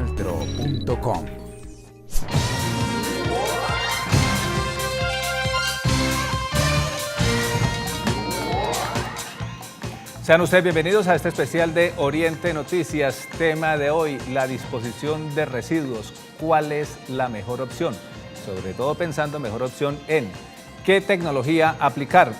radioaltro.com. Sean ustedes bienvenidos a este especial de Oriente Noticias. Tema de hoy, la disposición de residuos. ¿Cuál es la mejor opción? Sobre todo pensando mejor opción en qué tecnología aplicar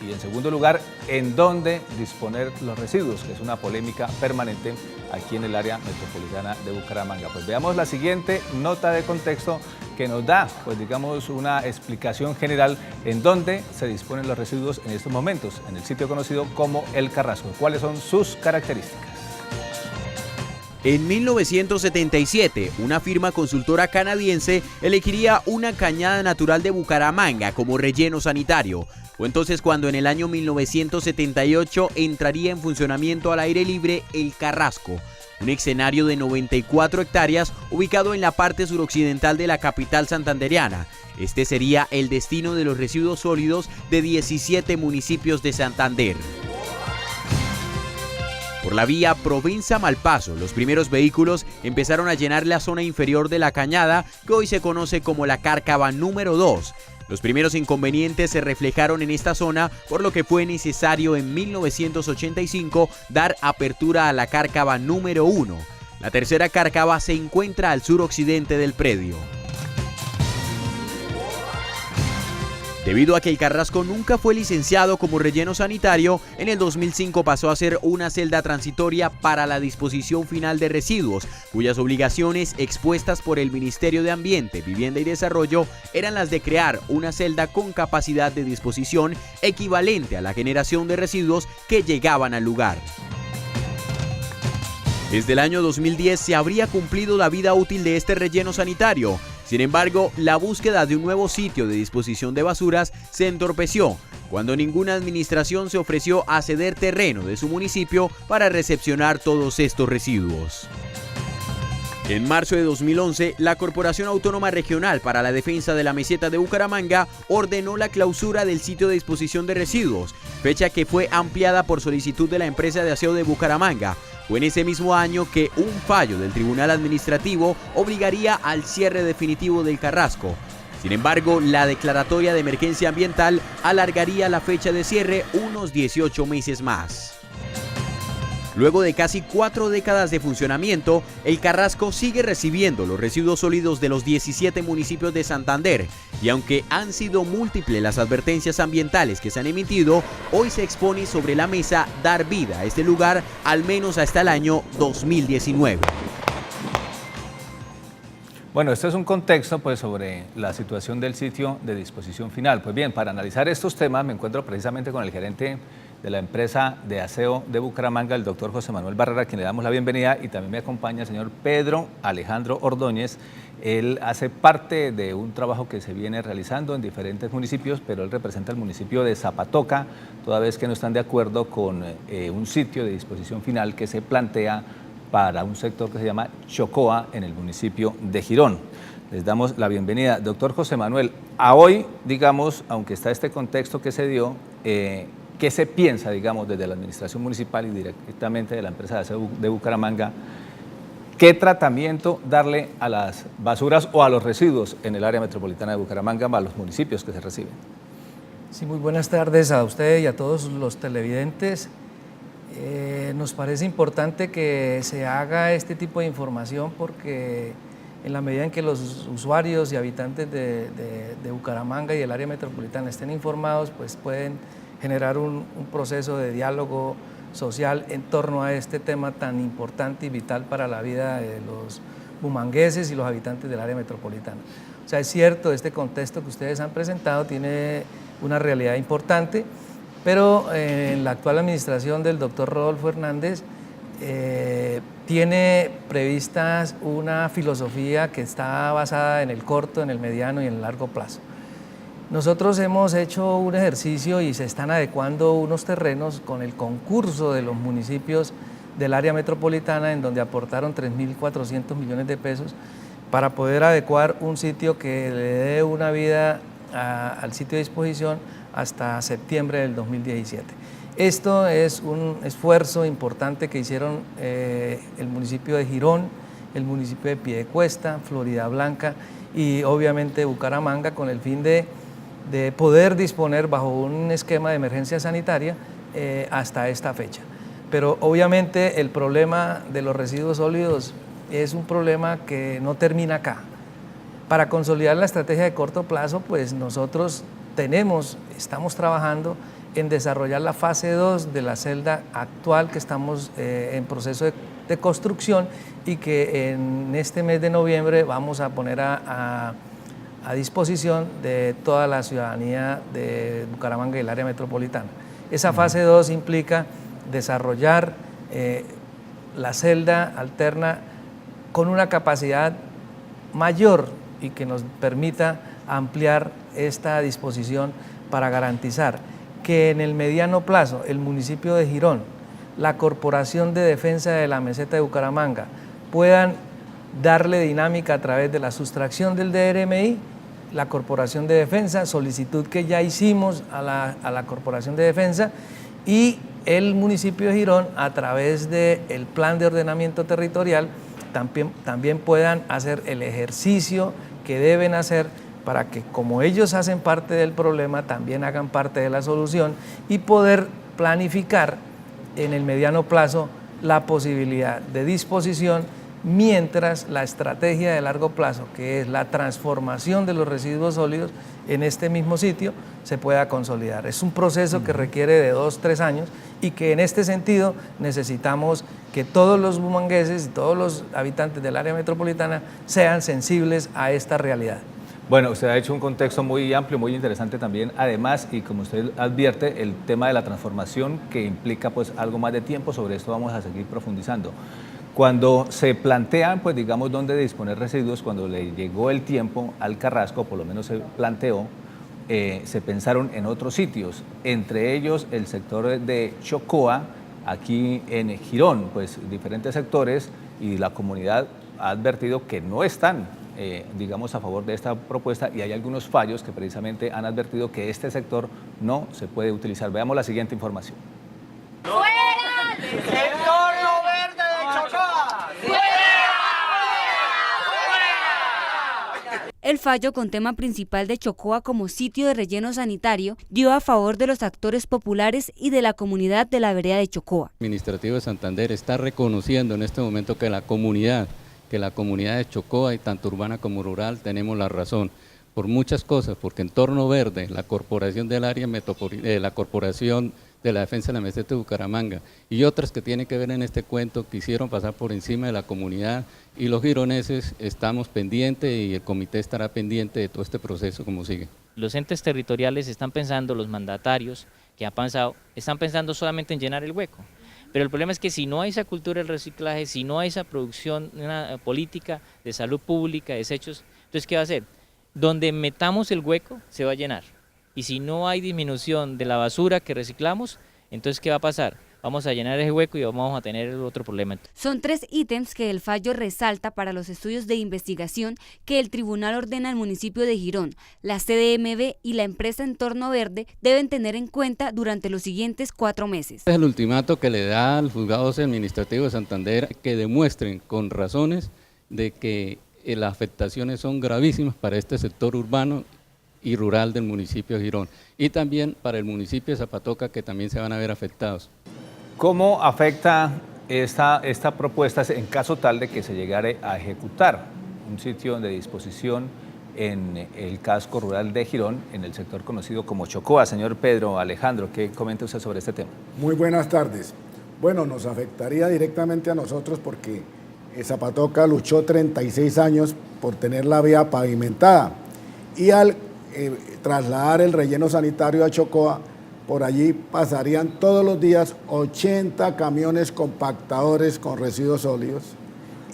y en segundo lugar, en dónde disponer los residuos, que es una polémica permanente aquí en el área metropolitana de Bucaramanga. Pues veamos la siguiente nota de contexto que nos da, pues digamos, una explicación general en dónde se disponen los residuos en estos momentos, en el sitio conocido como El Carrasco. ¿Cuáles son sus características? En 1977, una firma consultora canadiense elegiría una cañada natural de Bucaramanga como relleno sanitario. Fue entonces cuando en el año 1978 entraría en funcionamiento al aire libre El Carrasco, un escenario de 94 hectáreas ubicado en la parte suroccidental de la capital santandereana. Este sería el destino de los residuos sólidos de 17 municipios de Santander. Por la vía Provenza-Malpaso, los primeros vehículos empezaron a llenar la zona inferior de la cañada, que hoy se conoce como la Cárcava número 2. Los primeros inconvenientes se reflejaron en esta zona, por lo que fue necesario en 1985 dar apertura a la Cárcava número 1. La tercera cárcava se encuentra al suroccidente del predio. Debido a que El Carrasco nunca fue licenciado como relleno sanitario, en el 2005 pasó a ser una celda transitoria para la disposición final de residuos, cuyas obligaciones expuestas por el Ministerio de Ambiente, Vivienda y Desarrollo eran las de crear una celda con capacidad de disposición equivalente a la generación de residuos que llegaban al lugar. Desde el año 2010 se habría cumplido la vida útil de este relleno sanitario. Sin embargo, la búsqueda de un nuevo sitio de disposición de basuras se entorpeció cuando ninguna administración se ofreció a ceder terreno de su municipio para recepcionar todos estos residuos. En marzo de 2011, la Corporación Autónoma Regional para la Defensa de la Meseta de Bucaramanga ordenó la clausura del sitio de disposición de residuos, fecha que fue ampliada por solicitud de la empresa de aseo de Bucaramanga. Fue en ese mismo año que un fallo del Tribunal Administrativo obligaría al cierre definitivo del Carrasco. Sin embargo, la declaratoria de emergencia ambiental alargaría la fecha de cierre unos 18 meses más. Luego de casi 4 décadas de funcionamiento, El Carrasco sigue recibiendo los residuos sólidos de los 17 municipios de Santander, y aunque han sido múltiples las advertencias ambientales que se han emitido, hoy se expone sobre la mesa dar vida a este lugar al menos hasta el año 2019. Bueno, este es un contexto pues, sobre la situación del sitio de disposición final. Pues bien, para analizar estos temas me encuentro precisamente con el gerente de la empresa de aseo de Bucaramanga, el doctor José Manuel Barrera, a quien le damos la bienvenida, y también me acompaña el señor Pedro Alejandro Ordóñez. Él hace parte de un trabajo que se viene realizando en diferentes municipios, pero él representa el municipio de Zapatoca, toda vez que no están de acuerdo con un sitio de disposición final que se plantea para un sector que se llama Chocoa en el municipio de Girón. Les damos la bienvenida. Doctor José Manuel, a hoy, digamos, aunque está este contexto que se dio, ¿qué se piensa, digamos, desde la administración municipal y directamente de la empresa de aseo de Bucaramanga? ¿Qué tratamiento darle a las basuras o a los residuos en el área metropolitana de Bucaramanga, a los municipios que se reciben? Sí, muy buenas tardes a usted y a todos los televidentes. Nos parece importante que se haga este tipo de información porque en la medida en que los usuarios y habitantes de Bucaramanga y el área metropolitana estén informados, pues pueden generar un proceso de diálogo social en torno a este tema tan importante y vital para la vida de los bumangueses y los habitantes del área metropolitana. O sea, es cierto, este contexto que ustedes han presentado tiene una realidad importante, pero en la actual administración del doctor Rodolfo Hernández tiene previstas una filosofía que está basada en el corto, en el mediano y en el largo plazo. Nosotros hemos hecho un ejercicio y se están adecuando unos terrenos con el concurso de los municipios del área metropolitana, en donde aportaron 3.400 millones de pesos para poder adecuar un sitio que le dé una vida al sitio de disposición hasta septiembre del 2017. Esto es un esfuerzo importante que hicieron el municipio de Girón el municipio de Piedecuesta, Florida Blanca y obviamente Bucaramanga, con el fin de poder disponer bajo un esquema de emergencia sanitaria hasta esta fecha. Pero obviamente el problema de los residuos sólidos es un problema que no termina acá. Para consolidar la estrategia de corto plazo, pues nosotros estamos trabajando en desarrollar la fase 2 de la celda actual que estamos en proceso de construcción y que en este mes de noviembre vamos a poner a disposición de toda la ciudadanía de Bucaramanga y el área metropolitana. Esa fase 2 implica desarrollar la celda alterna con una capacidad mayor y que nos permita ampliar esta disposición para garantizar que en el mediano plazo el municipio de Girón, la Corporación de Defensa de la Meseta de Bucaramanga puedan darle dinámica a través de la sustracción del DRMI, la Corporación de Defensa, solicitud que ya hicimos a la Corporación de Defensa, y el municipio de Girón a través del plan de ordenamiento territorial también puedan hacer el ejercicio que deben hacer para que, como ellos hacen parte del problema, también hagan parte de la solución y poder planificar en el mediano plazo la posibilidad de disposición, mientras la estrategia de largo plazo, que es la transformación de los residuos sólidos en este mismo sitio, se pueda consolidar. Es un proceso que requiere de 2-3 años y que en este sentido necesitamos que todos los bumangueses y todos los habitantes del área metropolitana sean sensibles a esta realidad. Bueno, usted ha hecho un contexto muy amplio, muy interesante también, además, y como usted advierte, el tema de la transformación que implica pues algo más de tiempo. Sobre esto vamos a seguir profundizando. Cuando se plantean, pues digamos, dónde disponer residuos, cuando le llegó el tiempo al Carrasco, por lo menos se planteó, se pensaron en otros sitios, entre ellos el sector de Chocoa, aquí en Girón, pues diferentes sectores, y la comunidad ha advertido que no están, digamos, a favor de esta propuesta, y hay algunos fallos que precisamente han advertido que este sector no se puede utilizar. Veamos la siguiente información. ¡Fuera! ¡Entorno verde de Chocoa! ¡Fuera! El fallo con tema principal de Chocoa como sitio de relleno sanitario dio a favor de los actores populares y de la comunidad de la vereda de Chocoa. El Administrativo de Santander está reconociendo en este momento que la comunidad de Chocoa, y tanto urbana como rural, tenemos la razón por muchas cosas, porque Entorno Verde, la corporación del área metropolitana, la corporación de la defensa de la meseta de Bucaramanga y otras que tienen que ver en este cuento, quisieron pasar por encima de la comunidad, y los gironeses estamos pendientes y el comité estará pendiente de todo este proceso como sigue. Los entes territoriales están pensando, los mandatarios que han pasado, están pensando solamente en llenar el hueco. Pero el problema es que si no hay esa cultura del reciclaje, si no hay esa producción, una política de salud pública, de desechos, entonces ¿qué va a hacer? Donde metamos el hueco se va a llenar. Y si no hay disminución de la basura que reciclamos, entonces ¿qué va a pasar? Vamos a llenar ese hueco y vamos a tener otro problema. Son 3 ítems que el fallo resalta para los estudios de investigación que el tribunal ordena al municipio de Girón, la CDMV y la empresa Entorno Verde deben tener en cuenta durante los siguientes 4 meses. Es el ultimato que le da al Juzgado 12 Administrativo de Santander, que demuestren con razones de que las afectaciones son gravísimas para este sector urbano y rural del municipio de Girón, y también para el municipio de Zapatoca, que también se van a ver afectados. ¿Cómo afecta esta propuesta en caso tal de que se llegare a ejecutar un sitio de disposición en el casco rural de Girón, en el sector conocido como Chocoa? Señor Pedro Alejandro, ¿qué comenta usted sobre este tema? Muy buenas tardes. Bueno, nos afectaría directamente a nosotros porque Zapatoca luchó 36 años por tener la vía pavimentada, y al trasladar el relleno sanitario a Chocoa, por allí pasarían todos los días 80 camiones compactadores con residuos sólidos,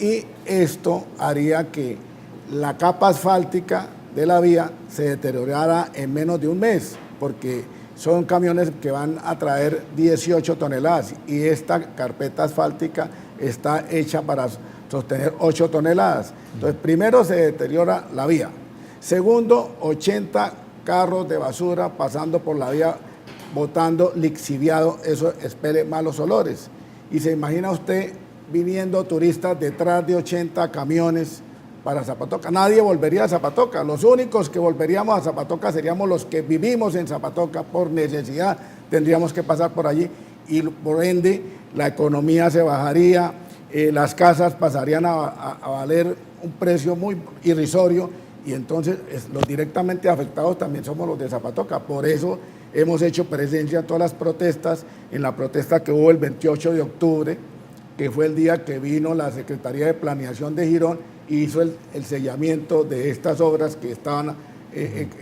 y esto haría que la capa asfáltica de la vía se deteriorara en menos de un mes, porque son camiones que van a traer 18 toneladas y esta carpeta asfáltica está hecha para sostener 8 toneladas. Entonces, primero se deteriora la vía. Segundo, 80 carros de basura pasando por la vía botando lixiviado, eso expele malos olores. Y se imagina usted viniendo turistas detrás de 80 camiones para Zapatoca. Nadie volvería a Zapatoca. Los únicos que volveríamos a Zapatoca seríamos los que vivimos en Zapatoca por necesidad. Tendríamos que pasar por allí y por ende la economía se bajaría, las casas pasarían a valer un precio muy irrisorio y entonces los directamente afectados también somos los de Zapatoca. Por eso hemos hecho presencia en todas las protestas, en la protesta que hubo el 28 de octubre, que fue el día que vino la Secretaría de Planeación de Girón y hizo el sellamiento de estas obras que estaban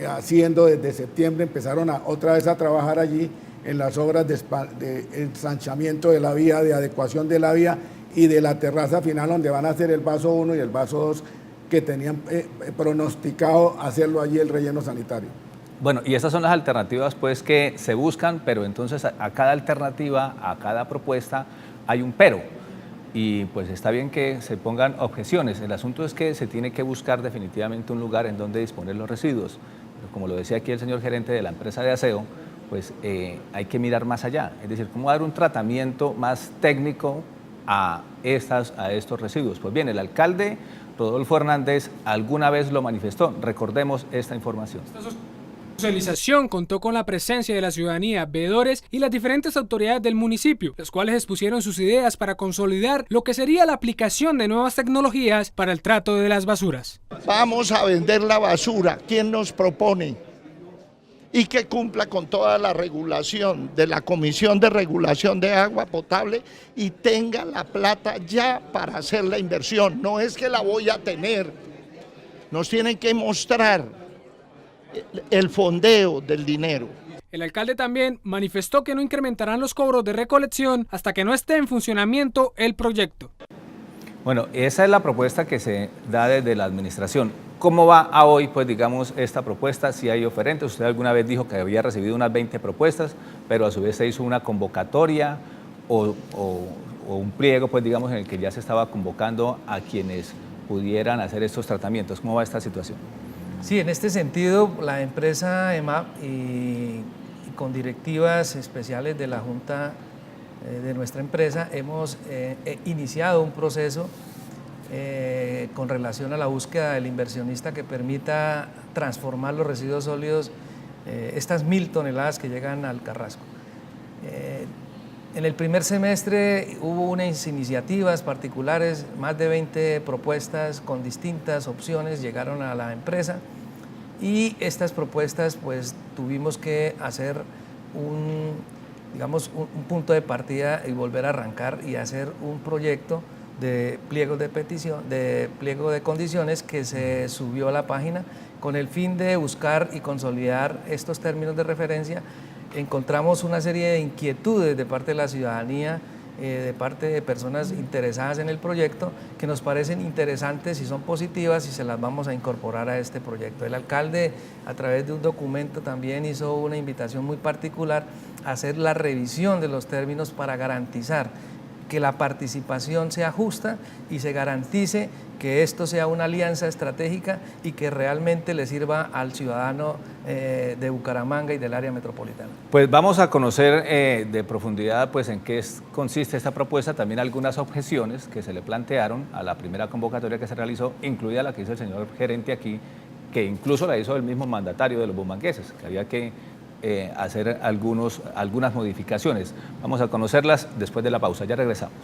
haciendo desde septiembre, empezaron otra vez a trabajar allí en las obras de ensanchamiento de la vía, de adecuación de la vía y de la terraza final donde van a hacer el vaso 1 y el vaso 2 que tenían pronosticado hacerlo allí el relleno sanitario. Bueno, y estas son las alternativas pues que se buscan, pero entonces a cada alternativa, a cada propuesta hay un pero. Y pues está bien que se pongan objeciones. El asunto es que se tiene que buscar definitivamente un lugar en donde disponer los residuos. Pero como lo decía aquí el señor gerente de la empresa de aseo, pues hay que mirar más allá. Es decir, cómo dar un tratamiento más técnico a estos residuos. Pues bien, el alcalde Rodolfo Hernández alguna vez lo manifestó. Recordemos esta información. La socialización contó con la presencia de la ciudadanía, veedores y las diferentes autoridades del municipio, los cuales expusieron sus ideas para consolidar lo que sería la aplicación de nuevas tecnologías para el trato de las basuras. Vamos a vender la basura. ¿Quién nos propone? Y que cumpla con toda la regulación de la Comisión de Regulación de Agua Potable y tenga la plata ya para hacer la inversión. No es que la voy a tener, nos tienen que mostrar el fondeo del dinero. El alcalde también manifestó que no incrementarán los cobros de recolección hasta que no esté en funcionamiento el proyecto. Bueno, esa es la propuesta que se da desde la administración. ¿Cómo va a hoy, pues digamos, esta propuesta? Si hay oferentes, usted alguna vez dijo que había recibido unas 20 propuestas, pero a su vez se hizo una convocatoria o un pliego, pues digamos, en el que ya se estaba convocando a quienes pudieran hacer estos tratamientos. ¿Cómo va esta situación? Sí, en este sentido, la empresa EMAP y con directivas especiales de la Junta de nuestra empresa hemos iniciado un proceso con relación a la búsqueda del inversionista que permita transformar los residuos sólidos, estas 1000 toneladas que llegan al Carrasco. En el primer semestre hubo unas iniciativas particulares, más de 20 propuestas con distintas opciones llegaron a la empresa y estas propuestas pues tuvimos que hacer un punto de partida y volver a arrancar y hacer un proyecto de pliego de petición, de pliego de condiciones que se subió a la página con el fin de buscar y consolidar estos términos de referencia. Encontramos una serie de inquietudes de parte de la ciudadanía, de parte de personas interesadas en el proyecto, que nos parecen interesantes y son positivas y se las vamos a incorporar a este proyecto. El alcalde, a través de un documento, también hizo una invitación muy particular a hacer la revisión de los términos para garantizar que la participación sea justa y se garantice que esto sea una alianza estratégica y que realmente le sirva al ciudadano de Bucaramanga y del área metropolitana. Pues vamos a conocer de profundidad pues en qué consiste esta propuesta, también algunas objeciones que se le plantearon a la primera convocatoria que se realizó, incluida la que hizo el señor gerente aquí, que incluso la hizo el mismo mandatario de los bumangueses, que había que hacer algunas modificaciones. Vamos a conocerlas después de la pausa, ya regresamos.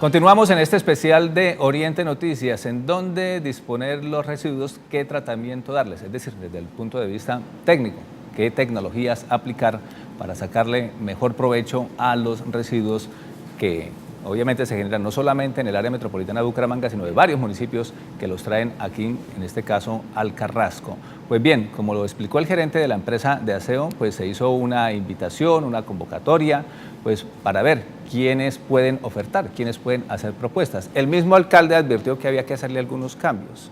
Continuamos en este especial de Oriente Noticias, en dónde disponer los residuos, qué tratamiento darles, es decir, desde el punto de vista técnico, qué tecnologías aplicar para sacarle mejor provecho a los residuos que obviamente se generan no solamente en el área metropolitana de Bucaramanga, sino de varios municipios que los traen aquí, en este caso, al Carrasco. Pues bien, como lo explicó el gerente de la empresa de aseo, pues se hizo una invitación, una convocatoria, pues para ver quiénes pueden ofertar, quiénes pueden hacer propuestas. El mismo alcalde advirtió que había que hacerle algunos cambios.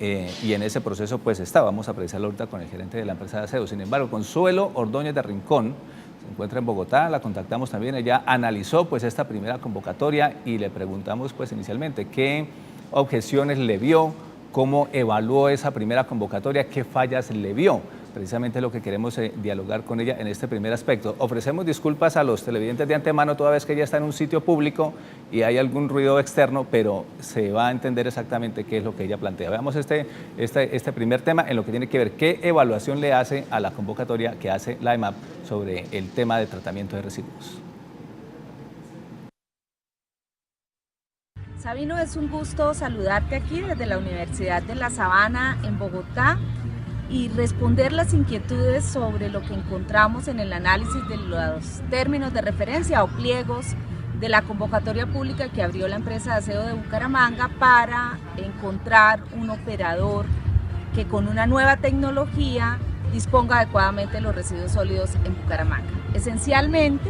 y en ese proceso pues está, vamos a precisarlo ahorita con el gerente de la empresa de aseo. Sin embargo, Consuelo Ordóñez de Rincón se encuentra en Bogotá, la contactamos también, ella analizó pues esta primera convocatoria y le preguntamos pues inicialmente qué objeciones le vio, cómo evaluó esa primera convocatoria, qué fallas le vio. Precisamente lo que queremos dialogar con ella en este primer aspecto. Ofrecemos disculpas a los televidentes de antemano toda vez que ella está en un sitio público y hay algún ruido externo, pero se va a entender exactamente qué es lo que ella plantea. Veamos este primer tema en lo que tiene que ver qué evaluación le hace a la convocatoria que hace la EMAP sobre el tema de tratamiento de residuos. Sabino, es un gusto saludarte aquí desde la Universidad de La Sabana en Bogotá y responder las inquietudes sobre lo que encontramos en el análisis de los términos de referencia o pliegos de la convocatoria pública que abrió la empresa de aseo de Bucaramanga para encontrar un operador que con una nueva tecnología disponga adecuadamente de los residuos sólidos en Bucaramanga. Esencialmente,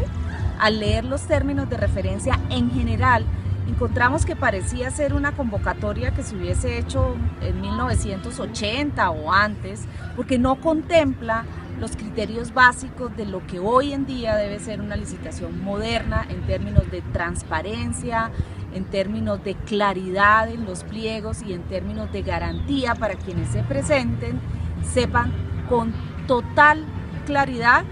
al leer los términos de referencia en general, encontramos que parecía ser una convocatoria que se hubiese hecho en 1980 o antes, porque no contempla los criterios básicos de lo que hoy en día debe ser una licitación moderna en términos de transparencia, en términos de claridad en los pliegos y en términos de garantía para quienes se presenten, sepan con total claridad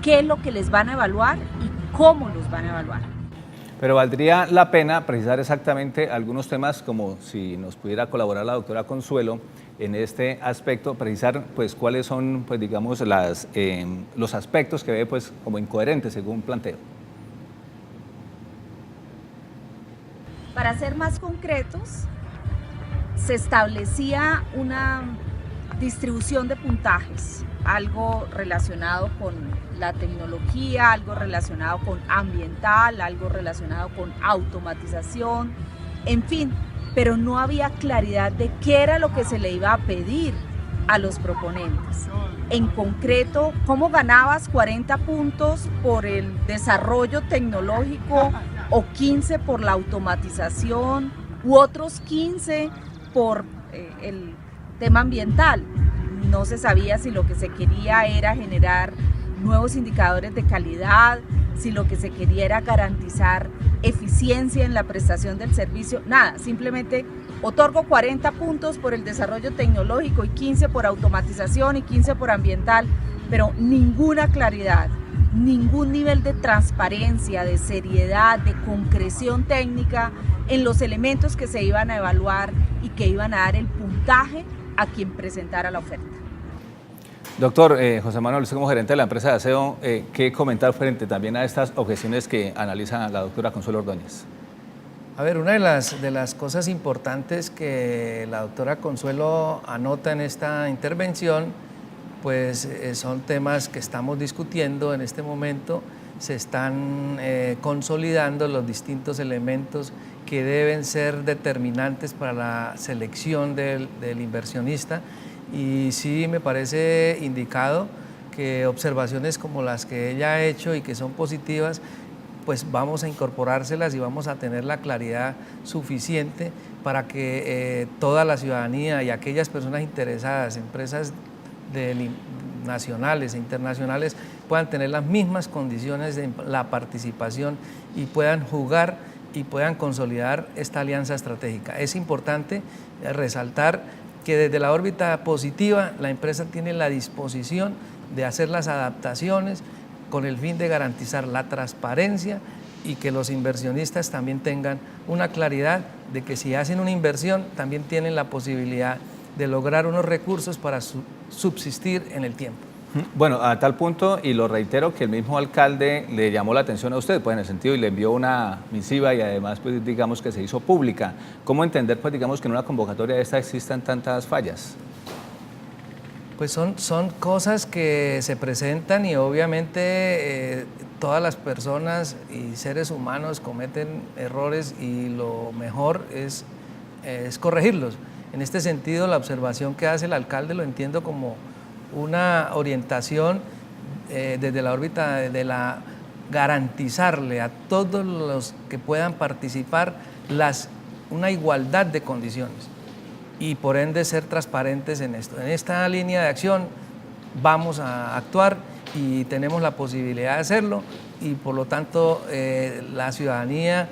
qué es lo que les van a evaluar y cómo los van a evaluar. Pero valdría la pena precisar exactamente algunos temas, como si nos pudiera colaborar la doctora Consuelo en este aspecto, precisar pues cuáles son pues digamos los aspectos que ve pues como incoherentes según planteo. Para ser más concretos, se establecía una distribución de puntajes, algo relacionado con la tecnología, algo relacionado con ambiental, algo relacionado con automatización, en fin, pero no había claridad de qué era lo que se le iba a pedir a los proponentes. En concreto, ¿cómo ganabas 40 puntos por el desarrollo tecnológico o 15 por la automatización u otros 15 por el tema ambiental? No se sabía si lo que se quería era generar nuevos indicadores de calidad, si lo que se quería era garantizar eficiencia en la prestación del servicio, nada, simplemente otorgo 40 puntos por el desarrollo tecnológico y 15 por automatización y 15 por ambiental, pero ninguna claridad, ningún nivel de transparencia, de seriedad, de concreción técnica en los elementos que se iban a evaluar y que iban a dar el puntaje a quien presentara la oferta. Doctor José Manuel, usted como gerente de la empresa de aseo, ¿qué comentar frente también a estas objeciones que analiza la doctora Consuelo Ordóñez? A ver, una de las cosas importantes que la doctora Consuelo anota en esta intervención, pues son temas que estamos discutiendo en este momento, se están consolidando los distintos elementos que deben ser determinantes para la selección del inversionista. Y sí me parece indicado que observaciones como las que ella ha hecho y que son positivas, pues vamos a incorporárselas y vamos a tener la claridad suficiente para que toda la ciudadanía y aquellas personas interesadas, empresas nacionales e internacionales, puedan tener las mismas condiciones de la participación y puedan jugar y puedan consolidar esta alianza estratégica. Es importante resaltar que desde la órbita positiva la empresa tiene la disposición de hacer las adaptaciones con el fin de garantizar la transparencia y que los inversionistas también tengan una claridad de que si hacen una inversión también tienen la posibilidad de lograr unos recursos para subsistir en el tiempo. Bueno, a tal punto, y lo reitero, que el mismo alcalde le llamó la atención a usted, pues en el sentido, y le envió una misiva y además, pues digamos que se hizo pública. ¿Cómo entender, pues digamos, que en una convocatoria de esta existan tantas fallas? Pues son cosas que se presentan y obviamente todas las personas y seres humanos cometen errores y lo mejor es corregirlos. En este sentido, la observación que hace el alcalde lo entiendo como una orientación desde la órbita de garantizarle a todos los que puedan participar una igualdad de condiciones. y por ende ser transparentes en esto. En esta línea de acción vamos a actuar y tenemos la posibilidad de hacerlo y por lo tanto la ciudadanía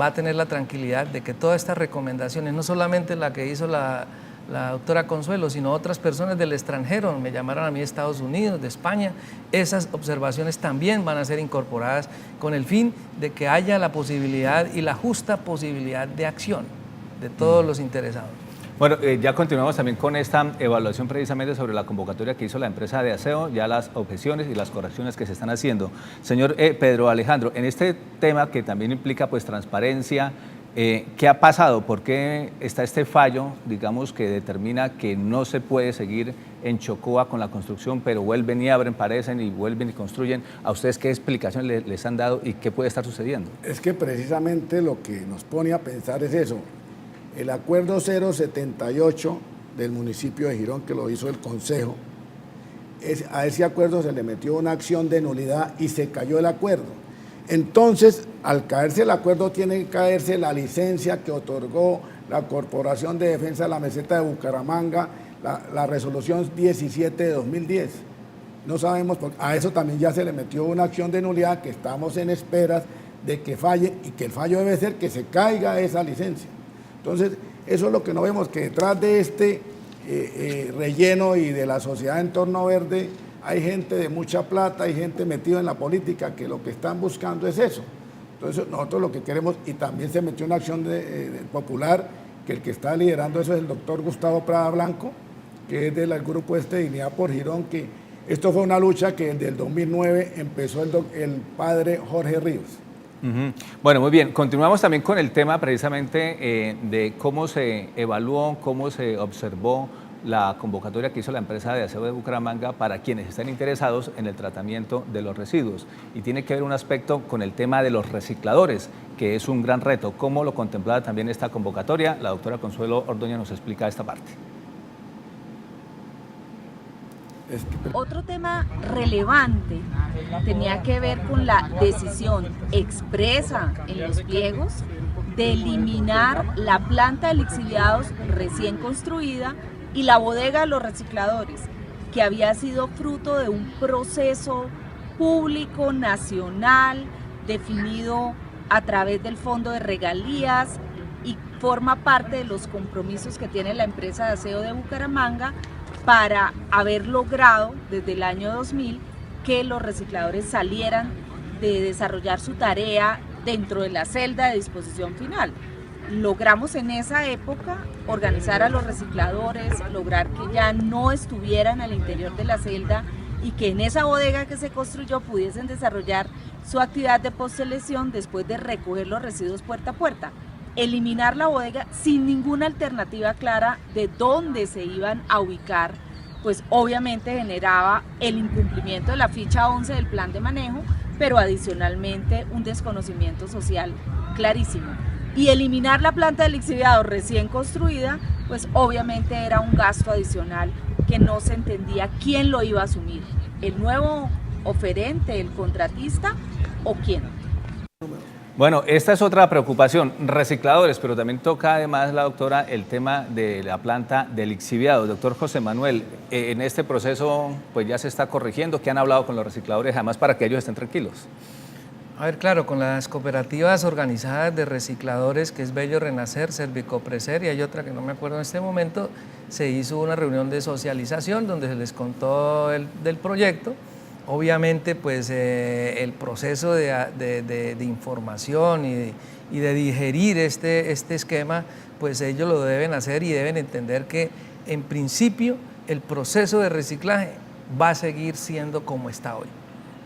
va a tener la tranquilidad de que todas estas recomendaciones, no solamente la que hizo la doctora Consuelo, sino otras personas del extranjero, me llamaron a mí de Estados Unidos, de España, esas observaciones también van a ser incorporadas con el fin de que haya la posibilidad y la justa posibilidad de acción de todos los interesados. Bueno, ya continuamos también con esta evaluación precisamente sobre la convocatoria que hizo la empresa de aseo, ya las objeciones y las correcciones que se están haciendo. Señor Pedro Alejandro, en este tema que también implica pues transparencia, ¿qué ha pasado? ¿Por qué está este fallo, digamos, que determina que no se puede seguir en Chocoa con la construcción, pero vuelven y abren, parecen y vuelven y construyen? ¿A ustedes qué explicación les han dado y qué puede estar sucediendo? Es que precisamente lo que nos pone a pensar es eso. El acuerdo 078 del municipio de Girón, que lo hizo el Consejo, a ese acuerdo se le metió una acción de nulidad y se cayó el acuerdo. Entonces, al caerse el acuerdo, tiene que caerse la licencia que otorgó la Corporación de Defensa de la Meseta de Bucaramanga, la resolución 17 de 2010. No sabemos, a eso también ya se le metió una acción de nulidad que estamos en esperas de que falle y que el fallo debe ser que se caiga esa licencia. Entonces, eso es lo que no vemos, que detrás de este relleno y de la sociedad en Entorno Verde hay gente de mucha plata, hay gente metida en la política que lo que están buscando es eso. Entonces, nosotros lo que queremos, y también se metió una acción popular, que el que está liderando eso es el doctor Gustavo Prada Blanco, que es del grupo Dignidad por Girón, que esto fue una lucha que desde el 2009 empezó el padre Jorge Ríos. Bueno, muy bien. Continuamos también con el tema precisamente de cómo se evaluó, cómo se observó la convocatoria que hizo la empresa de aseo de Bucaramanga para quienes estén interesados en el tratamiento de los residuos. Y tiene que ver un aspecto con el tema de los recicladores, que es un gran reto. ¿Cómo lo contemplaba también esta convocatoria? La doctora Consuelo Ordóñez nos explica esta parte. Otro tema relevante tenía que ver con la decisión expresa en los pliegos de eliminar la planta de lixiviados recién construida y la bodega de los recicladores, que había sido fruto de un proceso público nacional definido a través del Fondo de Regalías y forma parte de los compromisos que tiene la empresa de aseo de Bucaramanga para haber logrado desde el año 2000 que los recicladores salieran de desarrollar su tarea dentro de la celda de disposición final. Logramos en esa época organizar a los recicladores, lograr que ya no estuvieran al interior de la celda y que en esa bodega que se construyó pudiesen desarrollar su actividad de postselección después de recoger los residuos puerta a puerta. Eliminar la bodega sin ninguna alternativa clara de dónde se iban a ubicar, pues obviamente generaba el incumplimiento de la ficha 11 del plan de manejo, pero adicionalmente un desconocimiento social clarísimo. Y eliminar la planta de lixiviados recién construida, pues obviamente era un gasto adicional que no se entendía quién lo iba a asumir, el nuevo oferente, el contratista o quién. Bueno, esta es otra preocupación, recicladores, pero también toca además la doctora el tema de la planta de lixiviados. Doctor José Manuel, en este proceso pues ya se está corrigiendo, ¿qué han hablado con los recicladores además para que ellos estén tranquilos? A ver, claro, con las cooperativas organizadas de recicladores, que es Bello Renacer, Servicoprecer y hay otra que no me acuerdo en este momento, se hizo una reunión de socialización donde se les contó del proyecto. Obviamente, pues el proceso de información y de digerir este esquema, pues ellos lo deben hacer y deben entender que en principio el proceso de reciclaje va a seguir siendo como está hoy.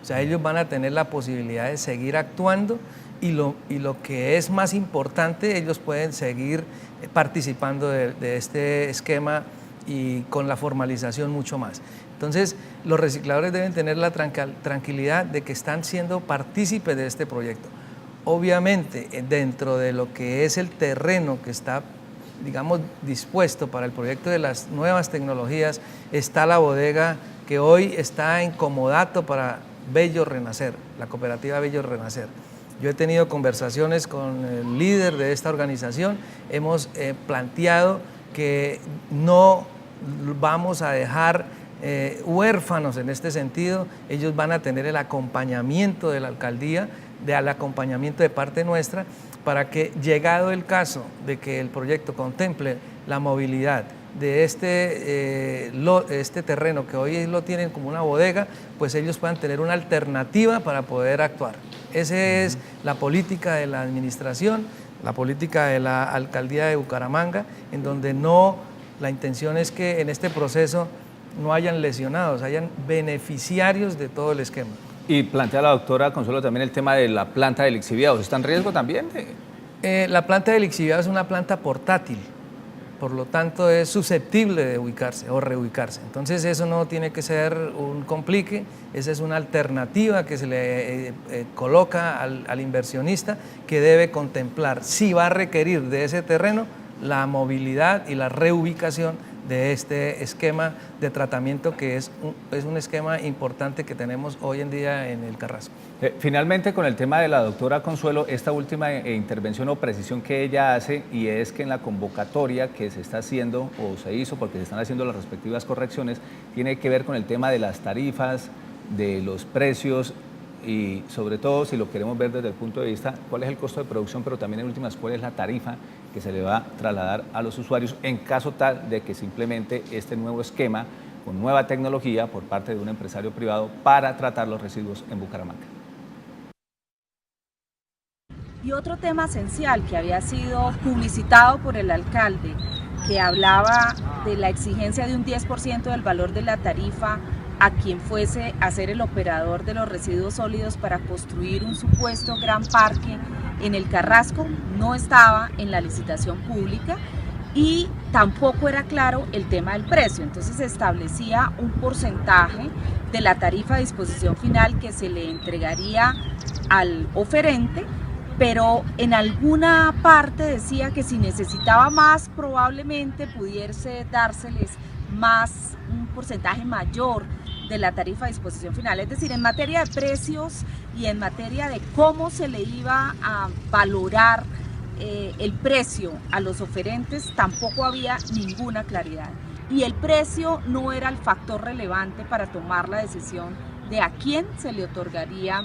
O sea, ellos van a tener la posibilidad de seguir actuando y lo que es más importante, ellos pueden seguir participando de este esquema y con la formalización mucho más. Entonces, los recicladores deben tener la tranquilidad de que están siendo partícipes de este proyecto. Obviamente, dentro de lo que es el terreno que está, digamos, dispuesto para el proyecto de las nuevas tecnologías, está la bodega que hoy está en comodato para Bello Renacer, la cooperativa Bello Renacer. Yo he tenido conversaciones con el líder de esta organización, hemos planteado que no vamos a dejar huérfanos en este sentido. Ellos van a tener el acompañamiento de la alcaldía, del acompañamiento de parte nuestra, para que, llegado el caso de que el proyecto contemple la movilidad de este terreno que hoy lo tienen como una bodega, pues ellos puedan tener una alternativa para poder actuar. Esa es la política de la administración, la política de la alcaldía de Bucaramanga, en donde la intención es que en este proceso no hayan lesionados, hayan beneficiarios de todo el esquema. Y plantea la doctora Consuelo también el tema de la planta de lixiviados. ¿Está en riesgo también? La planta de lixiviados es una planta portátil, por lo tanto es susceptible de ubicarse o reubicarse. Entonces eso no tiene que ser un complique, esa es una alternativa que se le coloca al inversionista, que debe contemplar si va a requerir de ese terreno la movilidad y la reubicación de este esquema de tratamiento, que es un esquema importante que tenemos hoy en día en el Carrasco. Finalmente, con el tema de la doctora Consuelo, esta última intervención o precisión que ella hace, y es que en la convocatoria que se está haciendo o se hizo, porque se están haciendo las respectivas correcciones, tiene que ver con el tema de las tarifas, de los precios y sobre todo, si lo queremos ver desde el punto de vista, cuál es el costo de producción, pero también en últimas, cuál es la tarifa que se le va a trasladar a los usuarios en caso tal de que simplemente este nuevo esquema con nueva tecnología por parte de un empresario privado para tratar los residuos en Bucaramanga. Y otro tema esencial que había sido publicitado por el alcalde, que hablaba de la exigencia de un 10% del valor de la tarifa a quien fuese a ser el operador de los residuos sólidos para construir un supuesto gran parque en el Carrasco, no estaba en la licitación pública y tampoco era claro el tema del precio. Entonces se establecía un porcentaje de la tarifa a disposición final que se le entregaría al oferente, pero en alguna parte decía que si necesitaba más, probablemente pudiese dárseles un porcentaje mayor de la tarifa a disposición final. Es decir, en materia de precios y en materia de cómo se le iba a valorar el precio a los oferentes, tampoco había ninguna claridad. Y el precio no era el factor relevante para tomar la decisión de a quién se le otorgaría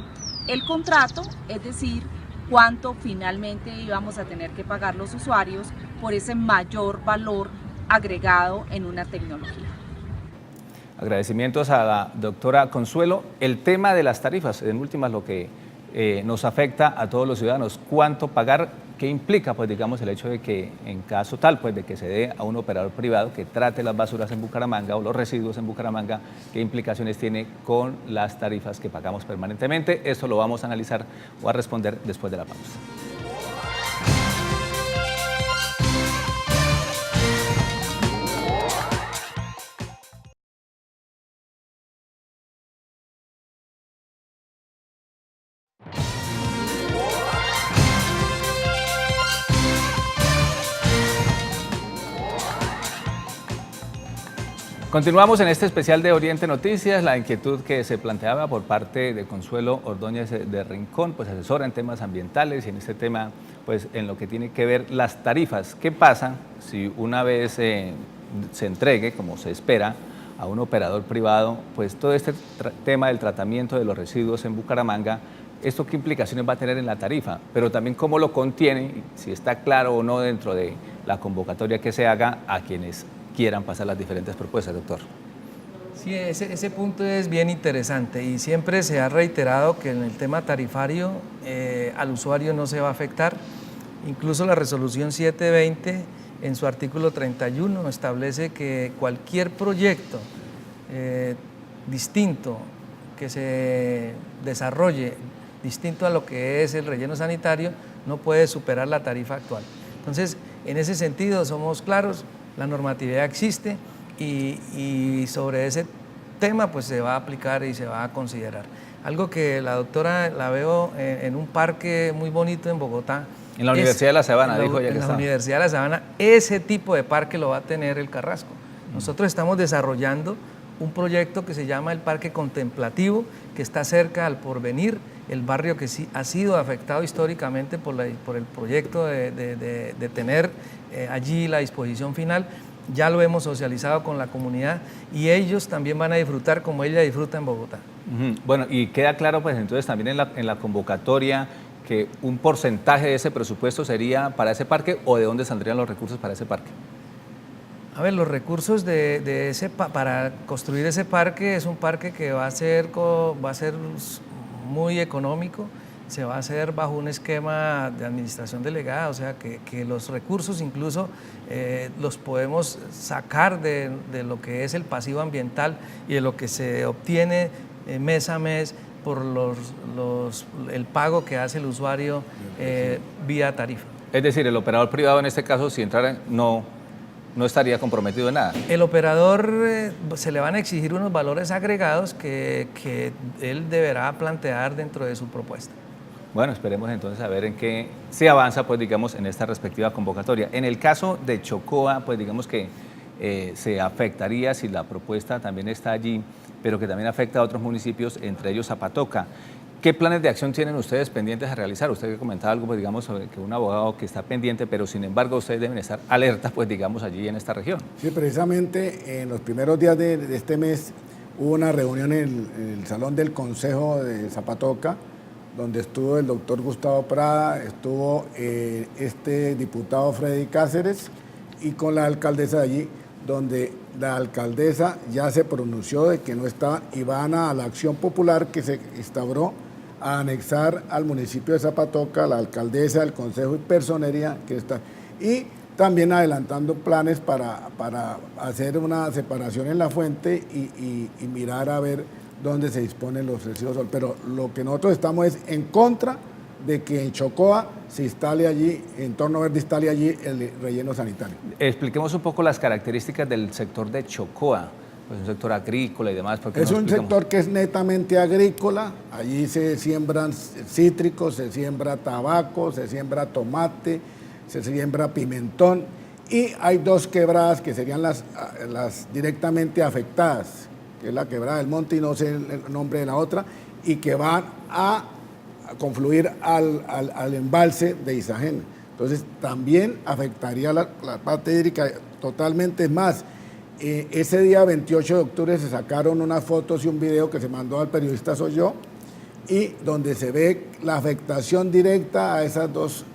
el contrato, es decir, cuánto finalmente íbamos a tener que pagar los usuarios por ese mayor valor agregado en una tecnología. Agradecimientos a la doctora Consuelo. El tema de las tarifas, en últimas, lo que nos afecta a todos los ciudadanos. ¿Cuánto pagar? ¿Qué implica, pues, digamos, el hecho de que en caso tal, pues, de que se dé a un operador privado que trate las basuras en Bucaramanga o los residuos en Bucaramanga, qué implicaciones tiene con las tarifas que pagamos permanentemente? Esto lo vamos a analizar o a responder después de la pausa. Continuamos en este especial de Oriente Noticias. La inquietud que se planteaba por parte de Consuelo Ordóñez de Rincón, pues asesora en temas ambientales y en este tema, pues en lo que tiene que ver las tarifas. ¿Qué pasa si una vez se entregue, como se espera, a un operador privado, pues todo este tema del tratamiento de los residuos en Bucaramanga? ¿Esto qué implicaciones va a tener en la tarifa? Pero también cómo lo contiene, si está claro o no dentro de la convocatoria que se haga a quienes quieran pasar las diferentes propuestas, doctor. Sí, ese punto es bien interesante y siempre se ha reiterado que en el tema tarifario al usuario no se va a afectar. Incluso la resolución 720 en su artículo 31 establece que cualquier proyecto distinto que se desarrolle, distinto a lo que es el relleno sanitario, no puede superar la tarifa actual. Entonces, en ese sentido somos claros, la normatividad existe y sobre ese tema pues se va a aplicar y se va a considerar. Algo que la doctora la veo en un parque muy bonito en Bogotá. En la Universidad de La Sabana, dijo ella que estaba. En la Universidad de La Sabana, ese tipo de parque lo va a tener el Carrasco. Nosotros estamos desarrollando un proyecto que se llama el Parque Contemplativo, que está cerca al Porvenir. el barrio que sí ha sido afectado históricamente por el proyecto de tener allí la disposición final. Ya lo hemos socializado con la comunidad y ellos también van a disfrutar como ella disfruta en Bogotá. Bueno, y queda claro pues entonces también en la convocatoria que un porcentaje de ese presupuesto sería para ese parque, o de dónde saldrían los recursos para ese parque. A ver, los recursos para construir ese parque es un parque que va a ser muy económico, se va a hacer bajo un esquema de administración delegada, o sea que los recursos incluso los podemos sacar de lo que es el pasivo ambiental y de lo que se obtiene mes a mes por el pago que hace el usuario vía tarifa. Es decir, el operador privado en este caso, si entrara, no estaría comprometido en nada. El operador se le van a exigir unos valores agregados que él deberá plantear dentro de su propuesta. Bueno, esperemos entonces a ver en qué se avanza, pues digamos, en esta respectiva convocatoria. En el caso de Chocoa, pues digamos que se afectaría si la propuesta también está allí, pero que también afecta a otros municipios, entre ellos Zapatoca. ¿Qué planes de acción tienen ustedes pendientes a realizar? Usted comentaba algo, pues digamos, sobre que un abogado que está pendiente, pero sin embargo ustedes deben estar alertas, pues digamos, allí en esta región. Sí, precisamente en los primeros días de este mes hubo una reunión en el Salón del Consejo de Zapatoca, donde estuvo el doctor Gustavo Prada, estuvo este diputado Freddy Cáceres y con la alcaldesa de allí, donde la alcaldesa ya se pronunció de que no estaban y van a la acción popular que se instauró a anexar al municipio de Zapatoca, la alcaldesa, el consejo y personería que está, y también adelantando planes para hacer una separación en la fuente y mirar a ver dónde se disponen los residuos. Pero lo que nosotros estamos es en contra de que en Chocoa se instale allí, en Torno Verde instale allí el relleno sanitario. Expliquemos un poco las características del sector de Chocoa, pues un sector agrícola y demás. Es un sector que es netamente agrícola, allí se siembran cítricos, se siembra tabaco, se siembra tomate, se siembra pimentón y hay dos quebradas que serían las directamente afectadas, que es la quebrada del Monte y no sé el nombre de la otra, y que van a confluir al embalse de Isagen. Entonces también afectaría la parte hídrica totalmente. Es más, ese día 28 de octubre se sacaron unas fotos y un video que se mandó al periodista Soy Yo, y donde se ve la afectación directa a esas dos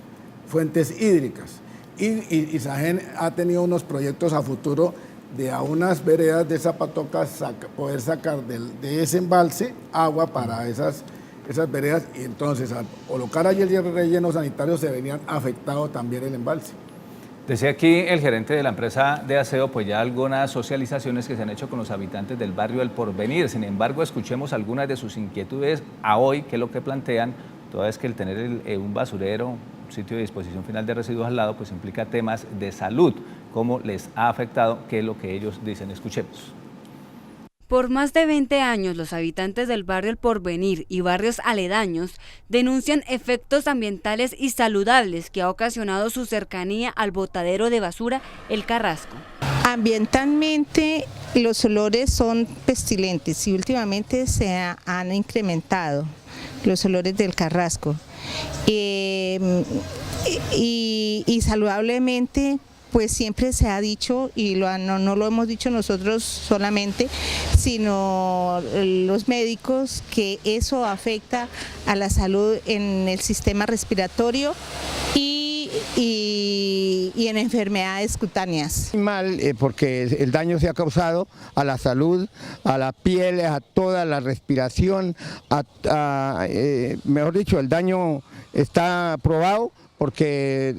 fuentes hídricas. Y Isagen ha tenido unos proyectos a futuro de a unas veredas de Zapatoca poder sacar de ese embalse agua para esas veredas, y entonces al colocar allí el relleno sanitario se venían afectado también el embalse. Decía aquí el gerente de la empresa de aseo, pues ya algunas socializaciones que se han hecho con los habitantes del barrio El Porvenir. Sin embargo, escuchemos algunas de sus inquietudes a hoy, que es lo que plantean, toda vez que el tener un basurero, un sitio de disposición final de residuos al lado, pues implica temas de salud, cómo les ha afectado, qué es lo que ellos dicen. Escuchemos. Por más de 20 años, los habitantes del barrio El Porvenir y barrios aledaños denuncian efectos ambientales y saludables que ha ocasionado su cercanía al botadero de basura El Carrasco. Ambientalmente, los olores son pestilentes y últimamente se han incrementado los olores del Carrasco. Y saludablemente, pues siempre se ha dicho, y no lo hemos dicho nosotros solamente, sino los médicos, que eso afecta a la salud en el sistema respiratorio y en enfermedades cutáneas. Mal, porque el daño se ha causado a la salud, a la piel, a toda la respiración, mejor dicho, el daño está probado, porque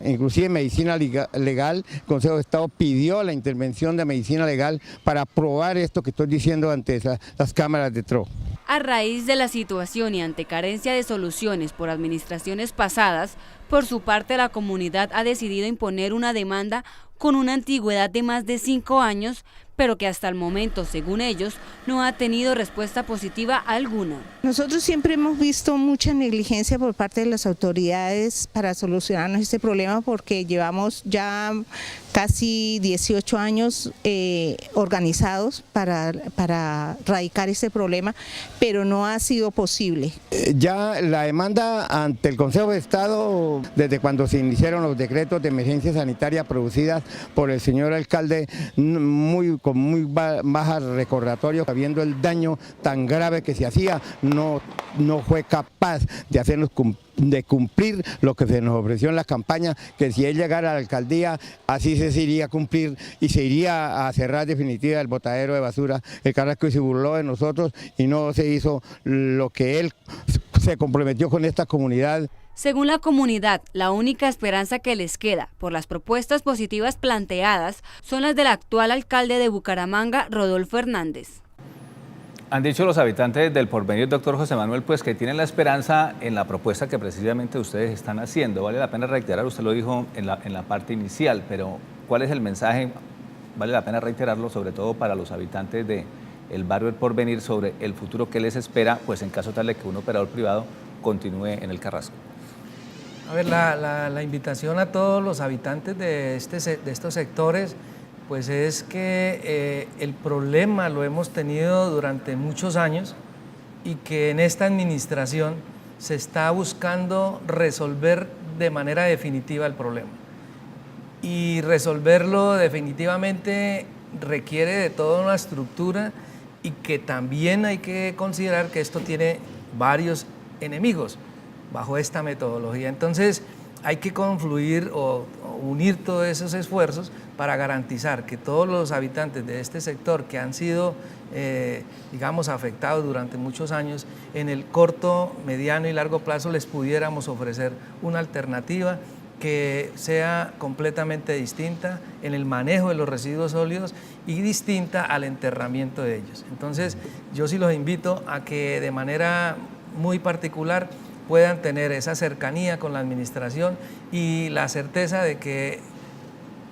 inclusive Medicina Legal, el Consejo de Estado pidió la intervención de Medicina Legal para probar esto que estoy diciendo ante las cámaras de TRO. A raíz de la situación y ante carencia de soluciones por administraciones pasadas, por su parte la comunidad ha decidido imponer una demanda con una antigüedad de más de 5 años, pero que hasta el momento, según ellos, no ha tenido respuesta positiva alguna. Nosotros siempre hemos visto mucha negligencia por parte de las autoridades para solucionarnos este problema, porque llevamos ya casi 18 años organizados para erradicar este problema, pero no ha sido posible. Ya la demanda ante el Consejo de Estado, desde cuando se iniciaron los decretos de emergencia sanitaria producidas por el señor alcalde, con muy baja recordatorio, sabiendo el daño tan grave que se hacía, no fue capaz de cumplir lo que se nos ofreció en la campaña, que si él llegara a la alcaldía, así se iría a cumplir y se iría a cerrar definitiva el botadero de basura. El Carrasco se burló de nosotros y no se hizo lo que él se comprometió con esta comunidad. Según la comunidad, la única esperanza que les queda por las propuestas positivas planteadas son las del actual alcalde de Bucaramanga, Rodolfo Hernández. Han dicho los habitantes del Porvenir, doctor José Manuel, pues que tienen la esperanza en la propuesta que precisamente ustedes están haciendo. Vale la pena reiterar, usted lo dijo en la parte inicial, pero ¿cuál es el mensaje? Vale la pena reiterarlo, sobre todo para los habitantes del barrio del Porvenir, sobre el futuro que les espera, pues en caso tal de que un operador privado continúe en el Carrasco. A ver, la invitación a todos los habitantes de estos sectores, pues es que el problema lo hemos tenido durante muchos años y que en esta administración se está buscando resolver de manera definitiva el problema. Y resolverlo definitivamente requiere de toda una estructura, y que también hay que considerar que esto tiene varios enemigos bajo esta metodología. Entonces hay que confluir o unir todos esos esfuerzos para garantizar que todos los habitantes de este sector que han sido, digamos, afectados durante muchos años, en el corto, mediano y largo plazo les pudiéramos ofrecer una alternativa que sea completamente distinta en el manejo de los residuos sólidos y distinta al enterramiento de ellos. Entonces, yo sí los invito a que de manera muy particular puedan tener esa cercanía con la administración y la certeza de que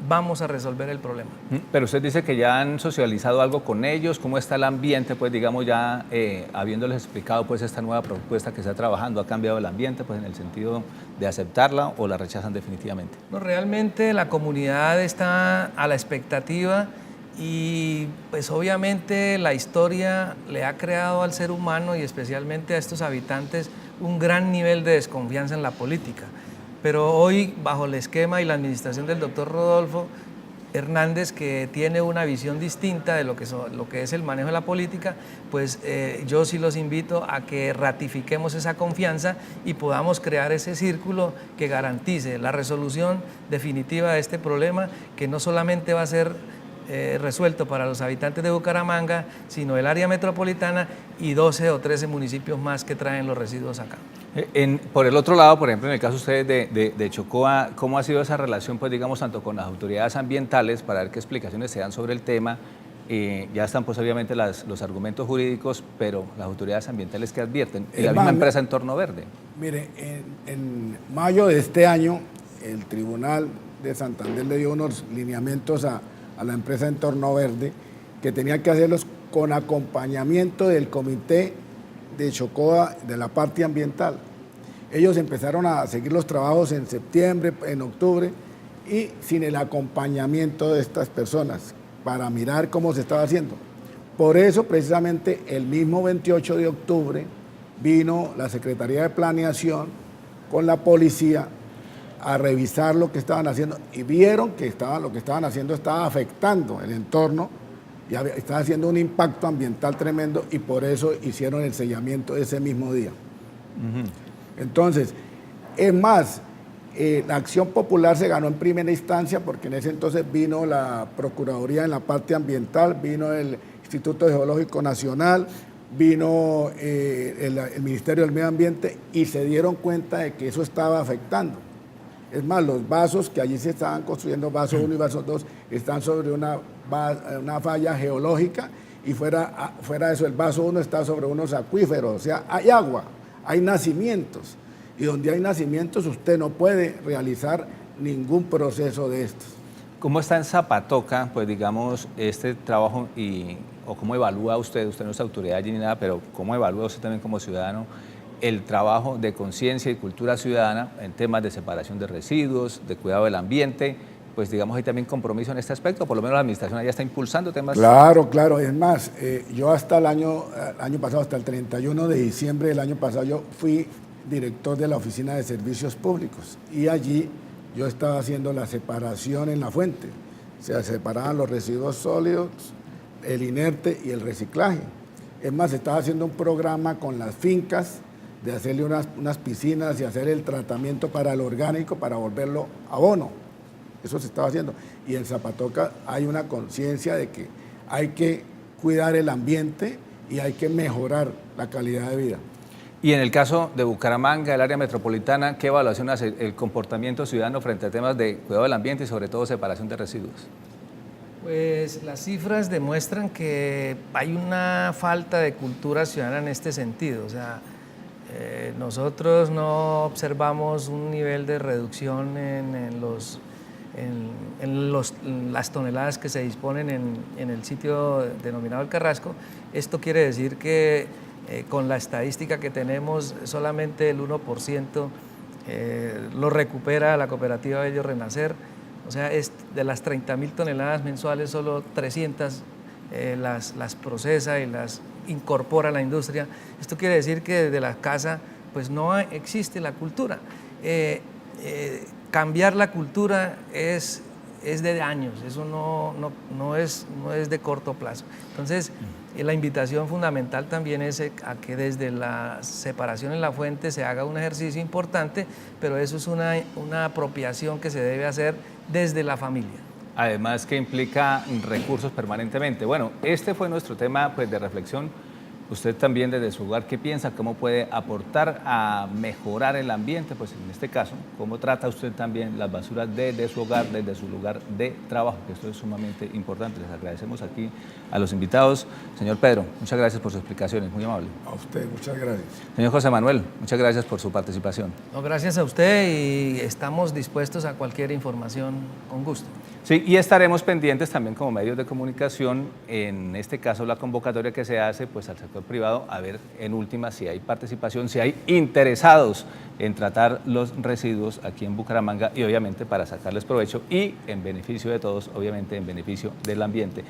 vamos a resolver el problema. Pero usted dice que ya han socializado algo con ellos. ¿Cómo está el ambiente? Pues digamos ya habiéndoles explicado pues esta nueva propuesta que está trabajando, ¿ha cambiado el ambiente pues en el sentido de aceptarla o la rechazan definitivamente? No, realmente la comunidad está a la expectativa y pues obviamente la historia le ha creado al ser humano y especialmente a estos habitantes un gran nivel de desconfianza en la política. Pero hoy, bajo el esquema y la administración del doctor Rodolfo Hernández, que tiene una visión distinta de lo que es el manejo de la política, pues yo sí los invito a que ratifiquemos esa confianza y podamos crear ese círculo que garantice la resolución definitiva de este problema, que no solamente va a ser resuelto para los habitantes de Bucaramanga, sino el área metropolitana y 12 o 13 municipios más que traen los residuos acá. Por el otro lado, por ejemplo, en el caso ustedes de Chocoa, ¿cómo ha sido esa relación, pues digamos, tanto con las autoridades ambientales para ver qué explicaciones se dan sobre el tema? Ya están pues obviamente los argumentos jurídicos, pero las autoridades ambientales ¿qué advierten? Y la misma empresa Entorno Verde. Mire, en mayo de este año, el Tribunal de Santander le dio unos lineamientos a la empresa Entorno Verde, que tenía que hacerlos con acompañamiento del Comité de Chocoa de la parte ambiental. Ellos empezaron a seguir los trabajos en septiembre, en octubre, y sin el acompañamiento de estas personas, para mirar cómo se estaba haciendo. Por eso, precisamente, el mismo 28 de octubre, vino la Secretaría de Planeación con la policía a revisar lo que estaban haciendo y vieron que lo que estaban haciendo estaba afectando el entorno y estaba haciendo un impacto ambiental tremendo, y por eso hicieron el sellamiento ese mismo día. Entonces, es más, la acción popular se ganó en primera instancia porque en ese entonces vino la Procuraduría en la parte ambiental, vino el Instituto Geológico Nacional, vino el Ministerio del Medio Ambiente, y se dieron cuenta de que eso estaba afectando. Es más, los vasos que allí se estaban construyendo, vaso 1 y vaso 2, están sobre una falla geológica, y fuera de eso, el vaso 1 está sobre unos acuíferos, o sea, hay agua, hay nacimientos, y donde hay nacimientos usted no puede realizar ningún proceso de estos. ¿Cómo está en Zapatoca, pues digamos, este trabajo o cómo evalúa usted no es autoridad allí ni nada, pero cómo evalúa usted también como ciudadano el trabajo de conciencia y cultura ciudadana en temas de separación de residuos, de cuidado del ambiente? Pues digamos, hay también compromiso en este aspecto, por lo menos la administración allá está impulsando temas. Claro, claro, es más, yo hasta el año pasado, hasta el 31 de diciembre del año pasado, yo fui director de la Oficina de Servicios Públicos y allí yo estaba haciendo la separación en la fuente, o sea, separaban los residuos sólidos, el inerte y el reciclaje. Es más, estaba haciendo un programa con las fincas de hacerle unas piscinas y hacer el tratamiento para el orgánico para volverlo abono. Eso se estaba haciendo. Y en Zapatoca hay una conciencia de que hay que cuidar el ambiente y hay que mejorar la calidad de vida. Y en el caso de Bucaramanga, el área metropolitana, ¿qué evaluación hace el comportamiento ciudadano frente a temas de cuidado del ambiente y sobre todo separación de residuos? Pues las cifras demuestran que hay una falta de cultura ciudadana en este sentido. O sea, nosotros no observamos un nivel de reducción en las toneladas que se disponen en el sitio denominado El Carrasco. Esto quiere decir que con la estadística que tenemos, solamente el 1% lo recupera la cooperativa Bello Renacer. O sea, de las 30.000 toneladas mensuales, solo 300 las procesa y las incorpora a la industria. Esto quiere decir que desde la casa pues no existe la cultura. Cambiar la cultura es de años, eso no es de corto plazo. Entonces, la invitación fundamental también es a que desde la separación en la fuente se haga un ejercicio importante, pero eso es una apropiación que se debe hacer desde la familia. Además que implica recursos permanentemente. Bueno, este fue nuestro tema pues, de reflexión. Usted también desde su hogar, ¿qué piensa? ¿Cómo puede aportar a mejorar el ambiente? Pues en este caso, ¿cómo trata usted también las basuras desde su hogar, desde su lugar de trabajo? Que esto es sumamente importante. Les agradecemos aquí a los invitados. Señor Pedro, muchas gracias por sus explicaciones, muy amable. A usted, muchas gracias. Señor José Manuel, muchas gracias por su participación. No, gracias a usted y estamos dispuestos a cualquier información con gusto. Sí, y estaremos pendientes también como medios de comunicación, en este caso la convocatoria que se hace pues, al sector privado, a ver en última si hay participación, si hay interesados en tratar los residuos aquí en Bucaramanga y obviamente para sacarles provecho y en beneficio de todos, obviamente en beneficio del ambiente.